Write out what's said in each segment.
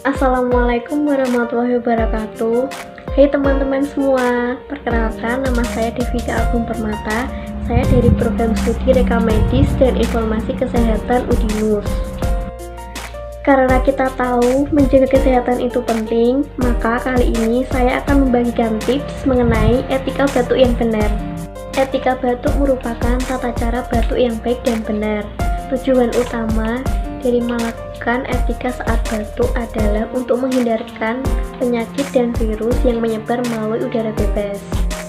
Assalamualaikum warahmatullahi wabarakatuh. Hai teman-teman semua, perkenalkan nama saya Devika Agung Permata. Saya dari program studi Reka Medis dan Informasi Kesehatan Udinus. Karena kita tahu menjaga kesehatan itu penting, maka kali ini saya akan membagikan tips mengenai etika batuk yang benar. Etika batuk merupakan tata cara batuk yang baik dan benar. Tujuan utama dari melakukan etika saat batuk adalah untuk menghindarkan penyakit dan virus yang menyebar melalui udara bebas.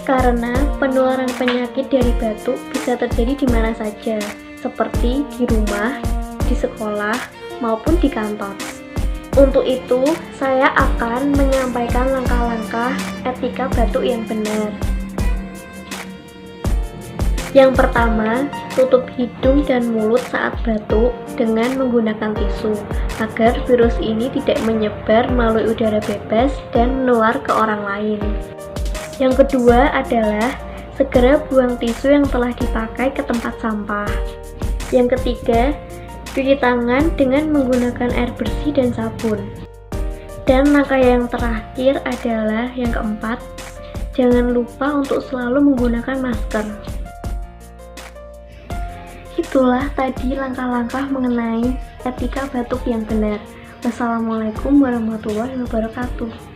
Karena penularan penyakit dari batuk bisa terjadi di mana saja, seperti di rumah, di sekolah, maupun di kantor. Untuk itu, saya akan menyampaikan langkah-langkah etika batuk yang benar. Yang pertama, tutup hidung dan mulut saat batuk dengan menggunakan tisu, agar virus ini tidak menyebar melalui udara bebas dan menular ke orang lain. Yang kedua adalah segera buang tisu yang telah dipakai ke tempat sampah. Yang ketiga, cuci tangan dengan menggunakan air bersih dan sabun. Dan langkah yang terakhir adalah yang keempat, jangan lupa untuk selalu menggunakan masker. Itulah tadi langkah-langkah mengenai etika batuk yang benar. Wassalamualaikum warahmatullahi wabarakatuh.